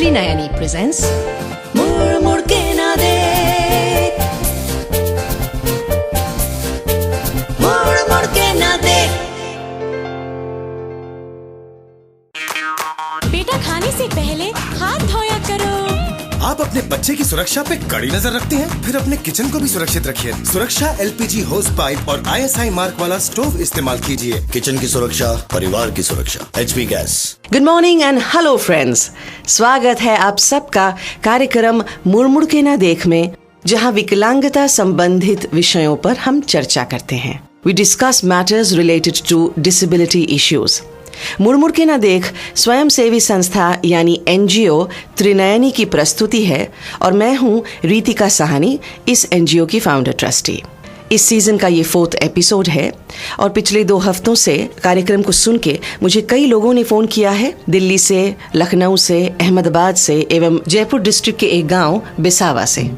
Trinayani presents मुड़ मुड़ के ना देख, मुड़ मुड़ के ना देख। बेटा खाने से पहले हाथ धोया करो। आप अपने बच्चे की सुरक्षा पे कड़ी नजर रखती हैं, फिर अपने किचन को भी सुरक्षित रखिए। सुरक्षा एलपीजी होस पाइप और ISI मार्क वाला स्टोव इस्तेमाल कीजिए। किचन की सुरक्षा, परिवार की सुरक्षा। HP gas. Good morning and hello friends, स्वागत है आप सबका कार्यक्रम मुड़ मुड़ के ना देख में, जहां विकलांगता संबंधित विषयों पर हम चर्चा करते हैं। We discuss matters related to disability issues. मुड़ मुड़ के ना देख स्वयं सेवी संस्था यानी NGO त्रिनयनी की प्रस्तुति है और मैं हूं रीतिका साहनी, इस NGO की फाउंडर ट्रस्टी। इस सीजन का ये 4th एपिसोड है और पिछले 2 हफ्तों से कार्यक्रम को सुन के मुझे कई लोगों ने फोन किया है, दिल्ली से, लखनऊ से, अहमदाबाद से एवं जयपुर डिस्ट्रिक्ट के एक गांव बिसावा से।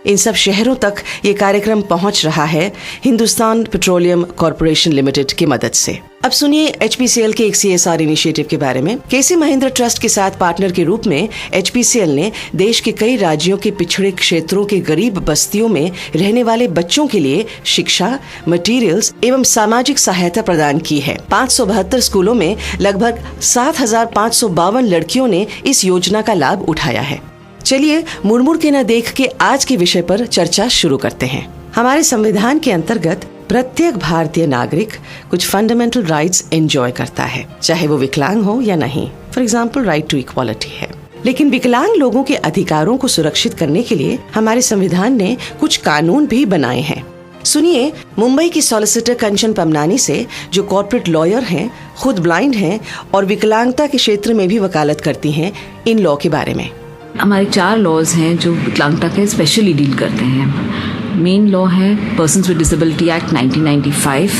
इन सब शहरों तक ये कार्यक्रम पहुंच रहा है हिंदुस्तान पेट्रोलियम कॉर्पोरेशन लिमिटेड की मदद से। अब सुनिए HPCL के एक CSR इनिशिएटिव के बारे में। KC महिंद्रा ट्रस्ट के साथ पार्टनर के रूप में HPCL ने देश के कई राज्यों के पिछड़े क्षेत्रों के गरीब बस्तियों में रहने वाले बच्चों के लिए शिक्षा, मटेरियल्स एवं सामाजिक सहायता प्रदान की है। 572 स्कूलों में लगभग 7,552 लड़कियों ने इस योजना का लाभ उठाया है। चलिए मुड़ मुड़ के ना देख के आज के विषय पर चर्चा शुरू करते हैं। हमारे संविधान के अंतर्गत प्रत्येक भारतीय नागरिक कुछ फंडामेंटल राइट्स एंजॉय करता है, चाहे वो विकलांग हो या नहीं। For example right to equality है। लेकिन विकलांग लोगों के अधिकारों को सुरक्षित करने के लिए हमारे संविधान ने कुछ कानून भी बनाए हैं। सुनिए मुंबई की सॉलिसिटर कंचन पमनानी से, जो कॉर्पोरेट लॉयर हैं, खुद ब्लाइंड हैं और विकलांगता के क्षेत्र में भी वकालत करती हैं, इन लॉ के बारे में। हमारे 4 लॉज हैं जो विकलांगता के स्पेशली डील करते हैं। मेन लॉ है persons with disability act 1995,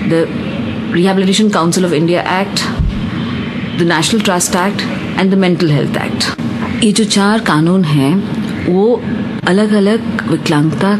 the rehabilitation council of India act, the national trust act and the mental health act. ये जो 4 कानून हैं वो अलग अलग विकलांगता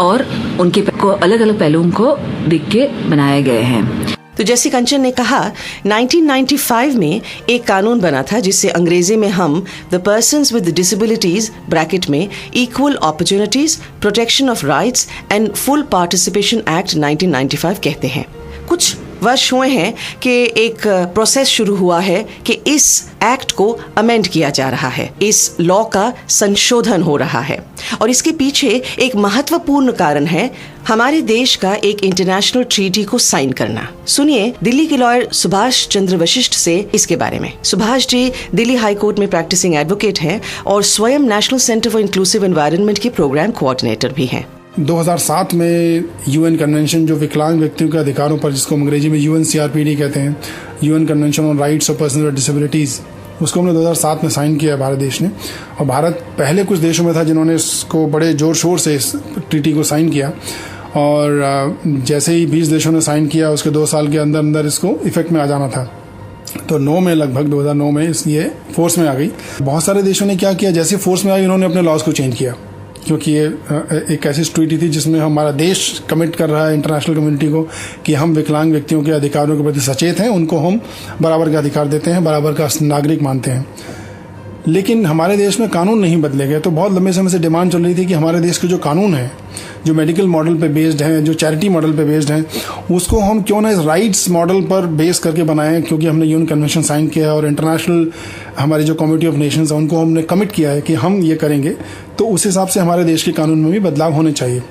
और उनके अलग अलग पहलुओं को देख के बनाए गए हैं। तो जैसे कंचन ने कहा, 1995 में एक कानून बना था जिससे अंग्रेजी में हम the persons with disabilities bracket में equal opportunities, protection of rights and full participation act 1995 कहते हैं। कुछ वर्ष हुए हैं कि एक प्रोसेस शुरू हुआ है कि इस एक्ट को अमेंड किया जा रहा है, इस लॉ का संशोधन हो रहा है और इसके पीछे एक महत्वपूर्ण कारण है हमारे देश का एक इंटरनेशनल ट्रीटी को साइन करना। सुनिए दिल्ली के लॉयर सुभाष चंद्र वशिष्ठ से इसके बारे में। सुभाष जी दिल्ली हाई कोर्ट में प्रैक्टिसिंग एडवोकेट हैं और स्वयं national centre for inclusive environment के प्रोग्राम कोऑर्डिनेटर भी हैं। 2007 में UN कन्वेंशन जो विकलांग व्यक्तियों के अधिकारों पर, जिसको अंग्रेजी में UNCRPD कहते हैं, UN convention on rights of person with disabilities, उसको हमने 2007 में साइन किया भारत देश ने। और भारत पहले कुछ देशों में था जिन्होंने इसको बड़े जोर शोर से इस ट्रीटी को साइन किया और जैसे ही 20 देशों ने साइन किया उसके 2 साल के अंदर अंदर इसको इफेक्ट में आ जाना था। तो 9 में लगभग 2009 में ये फोर्स में आ गई। बहुत सारे देशों ने क्या किया, जैसे फोर्स में आई उन्होंने अपने लॉज को चेंज किया, क्योंकि ये एक ऐसी ट्रीटी थी जिसमें हमारा देश कमिट कर रहा है इंटरनेशनल कम्युनिटी को कि हम विकलांग व्यक्तियों के अधिकारों के प्रति सचेत हैं, उनको हम बराबर के अधिकार देते हैं, बराबर का नागरिक मानते हैं। लेकिन हमारे देश में कानून नहीं बदले गए। तो बहुत लंबे समय से डिमांड चल रही थी कि हमारे देश के जो कानून हैं, जो मेडिकल मॉडल पे बेस्ड हैं, जो चैरिटी मॉडल पे बेस्ड हैं, उसको हम क्यों ना इस राइट्स मॉडल पर बेस करके बनाएं, क्योंकि हमने UN कन्वेंशन साइन किया है और इंटरनेशनल हमारी जो कम्युनिटी ऑफ नेशंस है उनको हमने कमिट किया है कि हम ये करेंगे। तो उस हिसाब से हमारे देश के कानून में भी बदलाव होने चाहिए।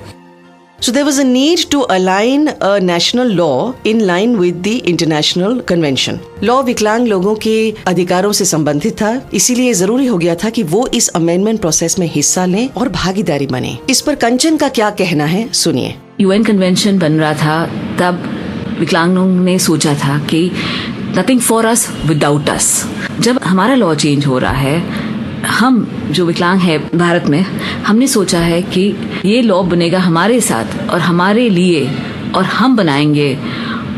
So there was a need to align a national law in line with the international convention. Law विकलांग लोगों के अधिकारों से संबंधित था, इसीलिए जरूरी हो गया था कि वो इस अमेंडमेंट प्रोसेस में हिस्सा लें और भागीदारी बने। इस पर कंचन का क्या कहना है, सुनिए। UN कन्वेंशन बन रहा था तब विकलांगों ने सोचा था कि नथिंग फॉर अस विदाउट अस। जब हमारा लॉ चेंज हो रहा है, हम जो विकलांग है भारत में, हमने सोचा है कि ये लॉ बनेगा हमारे साथ और हमारे लिए और हम बनाएंगे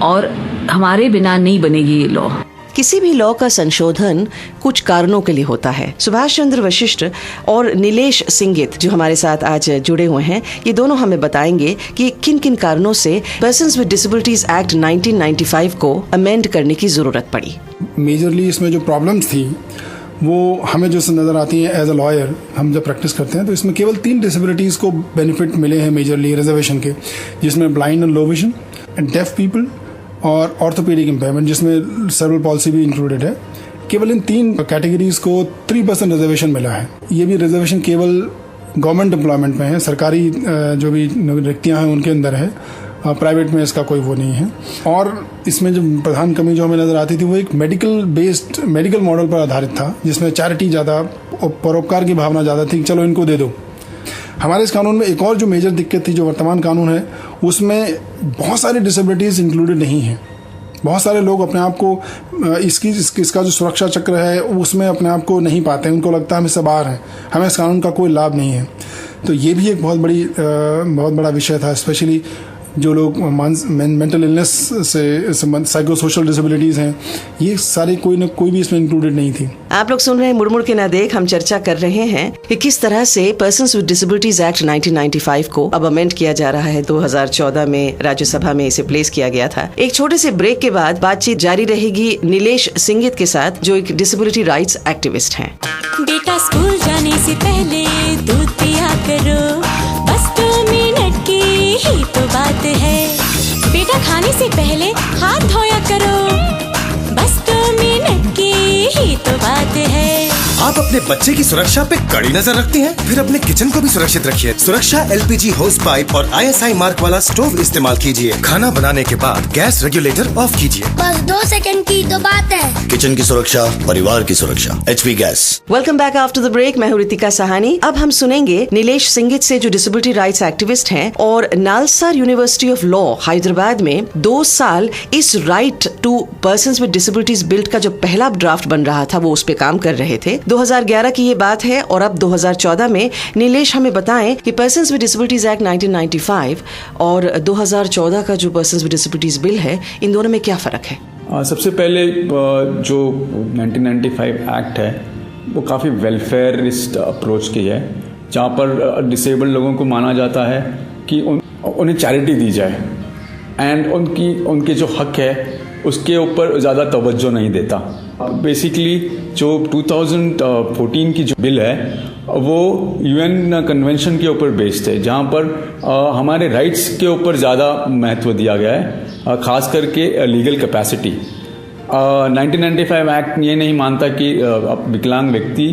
और हमारे बिना नहीं बनेगी ये लॉ। किसी भी लॉ का संशोधन कुछ कारणों के लिए होता है। सुभाष चंद्र वशिष्ठ और नीलेश सिंगित जो हमारे साथ आज जुड़े हुए हैं, ये दोनों हमें बताएंगे कि किन किन कारणों से पर्सन्स विद डिसेबिलिटीज एक्ट 1995 को अमेंड करने की जरूरत पड़ी। मेजरली इसमें जो प्रॉब्लम्स थी वो हमें जो नज़र आती हैं एज अ लॉयर हम जब प्रैक्टिस करते हैं, तो इसमें केवल 3 डिसेबिलिटीज़ को बेनिफिट मिले हैं मेजरली रिजर्वेशन के, जिसमें blind and low vision, deaf people और ऑर्थोपेडिक इम्पेयरमेंट जिसमें सेरेब्रल पॉल्सी भी इंक्लूडेड है। केवल इन 3 कैटेगरीज को 3% रिजर्वेशन मिला है। ये भी रिजर्वेशन केवल गवर्नमेंट एम्प्लॉयमेंट में है, सरकारी जो भी रिक्तियाँ हैं उनके अंदर है, प्राइवेट में इसका कोई वो नहीं है। और इसमें जो प्रधान कमी जो हमें नज़र आती थी वो एक मेडिकल मॉडल पर आधारित था, जिसमें चैरिटी ज़्यादा, परोपकार की भावना ज़्यादा थी कि चलो इनको दे दो। हमारे इस कानून में एक और जो मेजर दिक्कत थी, जो वर्तमान कानून है उसमें बहुत सारी डिसेबिलिटीज़ इंक्लूडेड नहीं हैं। बहुत सारे लोग अपने आप को इसका जो सुरक्षा चक्र है उसमें अपने आप को नहीं पाते हैं, उनको लगता है हम इससे बाहर हैं, हमें इस कानून का कोई लाभ नहीं है। तो ये भी एक बहुत बड़ा विषय था, स्पेशली जो लोग मेंटल इलनेस से साइको सोशल डिसेबिलिटीज़ हैं, ये सारी कोई भी इसमें इंक्लूडेड नहीं थी। आप लोग सुन रहे हैं मुड़ के ना देख। हम चर्चा कर रहे हैं कि किस तरह से पर्सन्स विद डिसेबिलिटीज एक्ट 1995 को अब अमेंड किया जा रहा है। 2014 में राज्यसभा में इसे प्लेस किया गया था। एक छोटे से ब्रेक के बाद बातचीत जारी रहेगी नीलेश सिंगित के साथ, जो एक डिसेबिलिटी राइट्स एक्टिविस्ट हैं। बेटा स्कूल जाने से पहले दूध पिया करो, बस 2 मिनट की ही तो बात है। बेटा खाने से पहले हाथ धोया करो, बस 2 मिनट की ही तो बात है। आप अपने बच्चे की सुरक्षा पे कड़ी नजर रखती हैं? फिर अपने किचन को भी सुरक्षित रखिए। सुरक्षा LPG होस पाइप और ISI मार्क वाला स्टोव इस्तेमाल कीजिए। खाना बनाने के बाद गैस रेगुलेटर ऑफ कीजिए। बस 2 सेकंड की तो बात है। किचन की सुरक्षा, परिवार की सुरक्षा, HP gas. Welcome back after the break. मैं हूं रितिका सहानी। अब हम सुनेंगे नीलेश सिंगित से, जो डिसेबिलिटी राइट्स एक्टिविस्ट हैं और NALSAR university of law Hyderabad में 2 साल इस right to persons with disabilities build का जो पहला ड्राफ्ट बन रहा था वो उस पे काम कर रहे थे। 2011 की ये बात है और अब 2014 में नीलेश हमें बताएं कि पर्सन्स विद डिसेबिलिटीज एक्ट 1995 और 2014 का जो पर्सन्स विद डिसेबिलिटीज बिल है, इन दोनों में क्या फर्क है? सबसे पहले जो 1995 एक्ट है वो काफ़ी वेलफेयरिस्ट अप्रोच की है, जहाँ पर डिसेबल्ड लोगों को माना जाता है कि उन्हें चैरिटी दी जाए एंड उनके जो हक है उसके ऊपर ज़्यादा तवज्जो नहीं देता। बेसिकली जो 2014 की जो बिल है वो UN कन्वेंशन के ऊपर बेस्ड है, जहाँ पर हमारे राइट्स के ऊपर ज़्यादा महत्व दिया गया है, ख़ास करके लीगल कैपेसिटी। 1995 एक्ट ये नहीं मानता कि विकलांग व्यक्ति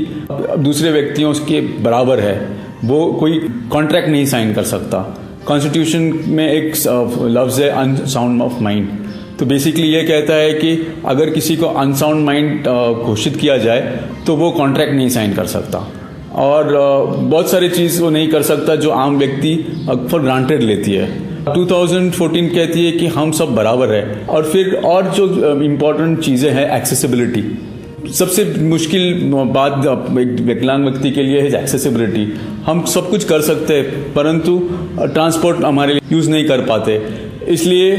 दूसरे व्यक्तियों के बराबर है, वो कोई कॉन्ट्रैक्ट नहीं साइन कर सकता। कॉन्स्टिट्यूशन में एक लफ्ज़ है अनसाउंड ऑफ माइंड, तो बेसिकली ये कहता है कि अगर किसी को अनसाउंड माइंड घोषित किया जाए तो वो कॉन्ट्रैक्ट नहीं साइन कर सकता, और बहुत सारी चीज़ वो नहीं कर सकता जो आम व्यक्ति फॉर ग्रांटेड लेती है। 2014 कहती है कि हम सब बराबर है। और फिर और जो इम्पोर्टेंट चीज़ें हैं, एक्सेसिबिलिटी। सबसे मुश्किल बात एक विकलांग व्यक्ति के लिए है एक्सेसिबिलिटी। हम सब कुछ कर सकते हैं परंतु ट्रांसपोर्ट हमारे लिए यूज़ नहीं कर पाते, इसलिए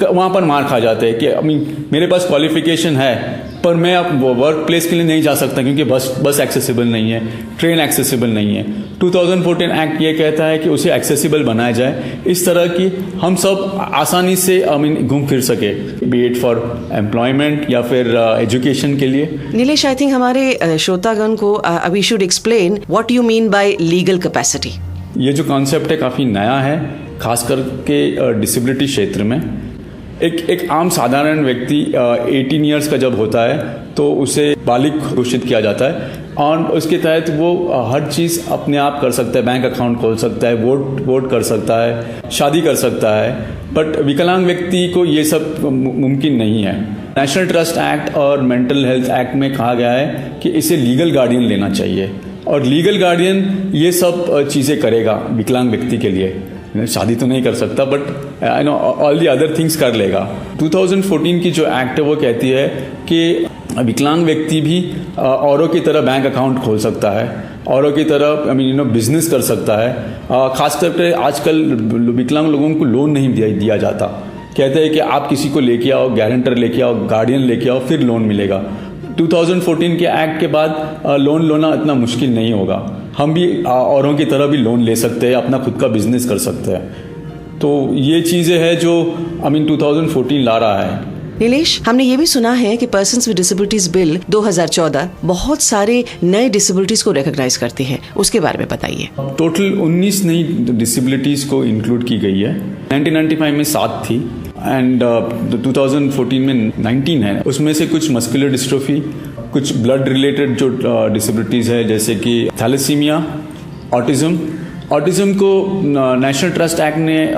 वहाँ पर मार खा जाते हैं कि मेरे पास क्वालिफिकेशन है पर मैं अब वर्क प्लेस के लिए नहीं जा सकता क्योंकि बस एक्सेसिबल नहीं है, ट्रेन एक्सेसिबल नहीं है। 2014 एक्ट ये कहता है कि उसे एक्सेसिबल बनाया जाए इस तरह कि हम सब आसानी से घूम फिर सके, बी इट फॉर एम्प्लॉयमेंट या फिर एजुकेशन के लिए। नीलेश, आई थिंक हमारे श्रोतागण को we should explain what you mean by legal capacity. ये जो कॉन्सेप्ट है काफ़ी नया है, खास करके डिसेबिलिटी क्षेत्र में। एक आम साधारण व्यक्ति 18 ईयर्स का जब होता है तो उसे बालिग घोषित किया जाता है और उसके तहत वो हर चीज़ अपने आप कर सकता है, बैंक अकाउंट खोल सकता है, वोट कर सकता है, शादी कर सकता है। बट विकलांग व्यक्ति को ये सब मुमकिन नहीं है। नेशनल ट्रस्ट एक्ट और मेंटल हेल्थ एक्ट में कहा गया है कि इसे लीगल गार्डियन लेना चाहिए और लीगल गार्डियन ये सब चीज़ें करेगा विकलांग व्यक्ति के लिए। शादी तो नहीं कर सकता but all the other things कर लेगा। 2014 की जो एक्ट है वो कहती है कि विकलांग व्यक्ति भी औरों की तरह बैंक अकाउंट खोल सकता है, औरों की तरह बिजनेस कर सकता है। खास करके आजकल विकलांग लोगों को लोन नहीं दिया जाता। कहते हैं कि आप किसी को लेके आओ, गारंटर लेके आओ, गार्डियन लेके आओ, फिर लोन मिलेगा। 2014 के एक्ट के बाद लोन लेना इतना मुश्किल नहीं होगा। हम भी औरों की तरह भी लोन ले सकते हैं, अपना खुद का बिजनेस कर सकते हैं। तो ये चीज़ें हैं जो 2014 ला रहा है। नीलेश, हमने ये भी सुना है कि पर्सन्स विद डिसेबिलिटीज बिल 2014 बहुत सारे नए डिसेबिलिटीज को रिकॉग्नाइज करती है, उसके बारे में बताइए। टोटल 19 नई डिसेबिलिटीज को इंक्लूड की गई है। 1995 में 7 थी एंड 2014 में 19 है। उसमें से कुछ मस्कुलर डिस्ट्रोफी, कुछ ब्लड रिलेटेड जो डिसेबिलिटीज है जैसे कि थैलेसीमिया, ऑटिज्म को नेशनल ट्रस्ट एक्ट ने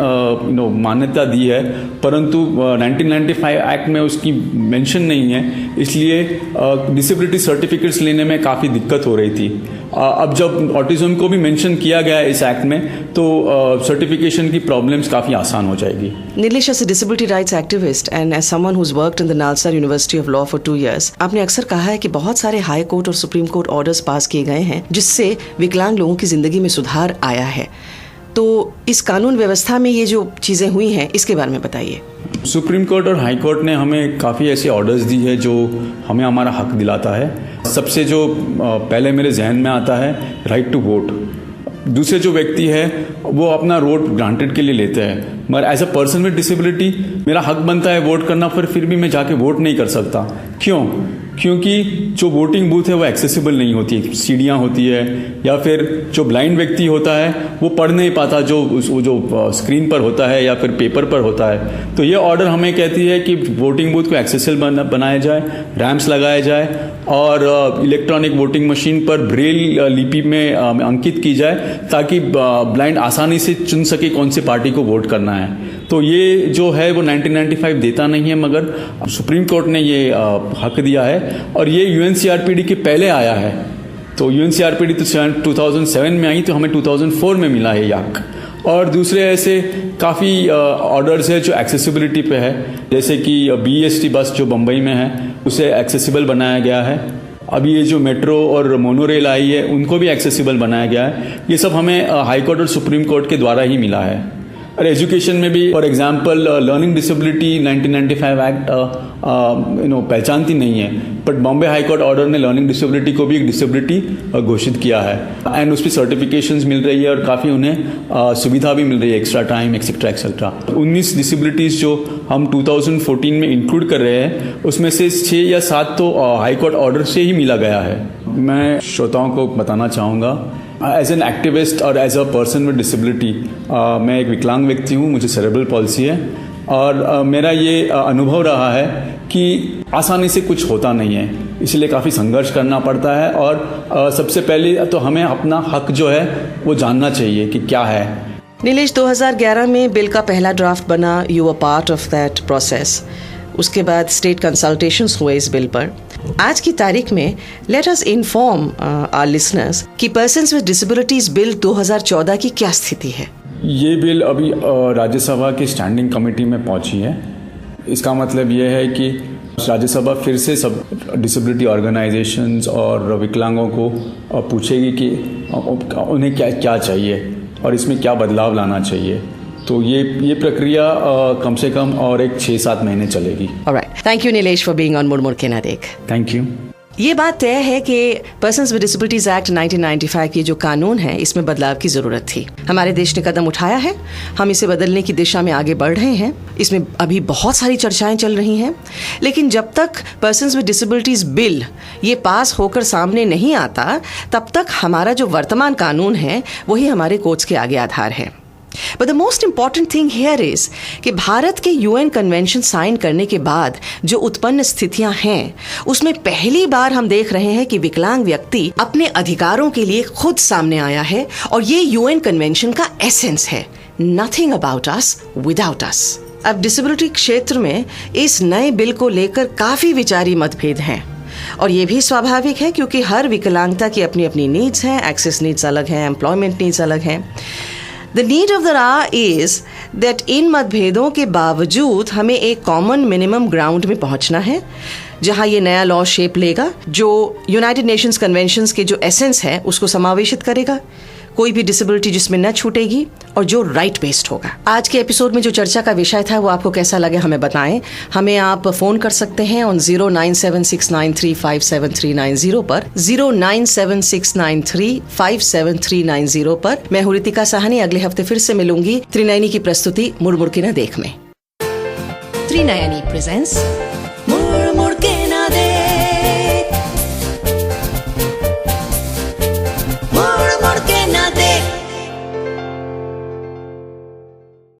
मान्यता दी है, परंतु 1995 एक्ट में उसकी मेंशन नहीं है, इसलिए डिसेबिलिटी सर्टिफिकेट्स लेने में काफ़ी दिक्कत हो रही थी। अब जब ऑटिज्म को भी मेंशन किया गया है इस एक्ट में, तो सर्टिफिकेशन की प्रॉब्लम्स काफ़ी आसान हो जाएगी। Nilesh, as a disability rights activist and as someone who has worked in the NALSA university of law for 2 years, आपने अक्सर कहा है कि बहुत सारे हाई कोर्ट और सुप्रीम कोर्ट ऑर्डर्स पास किए गए हैं जिससे विकलांग लोगों की जिंदगी में सुधार आया है। तो इस कानून व्यवस्था में ये जो चीजें हुई हैं, इसके बारे में बताइए। सुप्रीम कोर्ट और हाई कोर्ट ने हमें काफ़ी ऐसे ऑर्डर्स दी है जो हमें हमारा हक दिलाता है। सबसे जो पहले मेरे जहन में आता है राइट टू वोट। दूसरे जो व्यक्ति है वो अपना वोट ग्रांटेड के लिए लेते हैं, मगर as a person with disability मेरा हक बनता है वोट करना, फिर भी मैं जाके वोट नहीं कर सकता। क्यों? क्योंकि जो वोटिंग बूथ है वो एक्सेसिबल नहीं होती है, सीढ़ियाँ होती है, या फिर जो ब्लाइंड व्यक्ति होता है वो पढ़ नहीं पाता जो स्क्रीन पर होता है या फिर पेपर पर होता है। तो ये ऑर्डर हमें कहती है कि वोटिंग बूथ को एक्सेसिबल बनाया जाए, रैम्प्स लगाया जाए और इलेक्ट्रॉनिक वोटिंग मशीन पर ब्रेल लिपि में अंकित की जाए ताकि ब्लाइंड आसानी से चुन सके कौन सी पार्टी को वोट करना है। तो ये जो है वो 1995 देता नहीं है, मगर सुप्रीम कोर्ट ने ये हक दिया है और ये यूएनसीआरपीडी के पहले आया है। तो यूएनसीआरपीडी तो 2007 में आई, तो हमें 2004 में मिला है ये हक। और दूसरे ऐसे काफ़ी ऑर्डर्स है जो एक्सेसिबिलिटी पे है, जैसे कि बीएसटी बस जो बम्बई में है उसे एक्सेसिबल बनाया गया है। अभी ये जो मेट्रो और मोनोरेल आई है उनको भी एक्सेसिबल बनाया गया है। ये सब हमें हाई कोर्ट और सुप्रीम कोर्ट के द्वारा ही मिला है। और एजुकेशन में भी for example learning disability 1995 act पहचानती नहीं है, but Bombay high court order ने लर्निंग डिसेबिलिटी को भी एक डिसेबिलिटी घोषित किया है एंड उस पर सर्टिफिकेशंस मिल रही है और काफ़ी उन्हें सुविधा भी मिल रही है, extra time etcetera etcetera. 19 disabilities जो हम 2014 में इंक्लूड कर रहे हैं उसमें से 6 या 7 तो हाई कोर्ट ऑर्डर से ही मिला गया है। मैं श्रोताओं को बताना चाहूँगा, एज एन एक्टिविस्ट और as a person with disability, मैं एक विकलांग व्यक्ति हूँ, मुझे सेरेब्रल पॉलिसी है और मेरा ये अनुभव रहा है कि आसानी से कुछ होता नहीं है, इसलिए काफ़ी संघर्ष करना पड़ता है। और सबसे पहले तो हमें अपना हक जो है वो जानना चाहिए कि क्या है। नीलेश, 2011 में बिल का पहला ड्राफ्ट बना, you were part of that process. उसके बाद स्टेट कंसल्टेशंस हुए इस बिल पर। आज की तारीख में let us inform our listeners कि पर्सन्स विद डिसेबिलिटीज बिल 2014 की क्या स्थिति है। ये बिल अभी राज्यसभा की स्टैंडिंग कमेटी में पहुंची है। इसका मतलब ये है कि राज्यसभा फिर से सब डिसेबिलिटी ऑर्गेनाइजेशंस और विकलांगों को पूछेगी कि उन्हें क्या चाहिए और इसमें क्या बदलाव लाना चाहिए। तो ये प्रक्रिया कम से कम और एक 6-7 महीने चलेगी। Alright, thank you Nilesh for being on मुड़ के ना देख। Thank you. ये बात तय है कि पर्सन्स विद डिसेबिलिटीज एक्ट 1995 की जो कानून है इसमें बदलाव की जरूरत थी। हमारे देश ने कदम उठाया है, हम इसे बदलने की दिशा में आगे बढ़ रहे हैं। इसमें अभी बहुत सारी चर्चाएं चल रही हैं, लेकिन जब तक पर्सन्स विद डिसेबिलिटीज बिल ये पास होकर सामने नहीं आता, तब तक हमारा जो वर्तमान कानून है वही हमारे कोर्ट्स के आगे आधार है। But the most important thing here is कि भारत के यूएन कन्वेंशन साइन करने के बाद जो उत्पन्न स्थितियां हैं उसमें पहली बार हम देख रहे हैं कि विकलांग व्यक्ति अपने अधिकारों के लिए खुद सामने आया है और ये यूएन कन्वेंशन का एसेंस है, नथिंग अबाउट अस विदाउट अस। अब डिसेबिलिटी क्षेत्र में इस नए बिल को लेकर काफी विचारी मतभेद हैं और ये भी स्वाभाविक है क्योंकि हर विकलांगता की अपनी अपनी नीड्स हैं, एक्सेस नीड्स अलग हैं, एम्प्लॉयमेंट नीड्स अलग हैं। The need of the hour is that इन मतभेदों के बावजूद हमें एक कॉमन मिनिमम ग्राउंड में पहुंचना है जहां ये नया लॉ शेप लेगा जो यूनाइटेड नेशंस कन्वेंशंस के जो एसेंस है उसको समावेशित करेगा, कोई भी डिसेबिलिटी जिसमें न छूटेगी और जो राइट बेस्ड होगा। आज के एपिसोड में जो चर्चा का विषय था वो आपको कैसा लगे हमें बताएं। हमें आप फोन कर सकते हैं ऑन 09769357390 पर, 09769357390 पर। मैं हूं रितिका साहनी, अगले हफ्ते फिर से मिलूंगी त्रिनयनी की प्रस्तुति मुड़ मुड़ के ना देख में। त्रिनयनी प्रेजेंट्स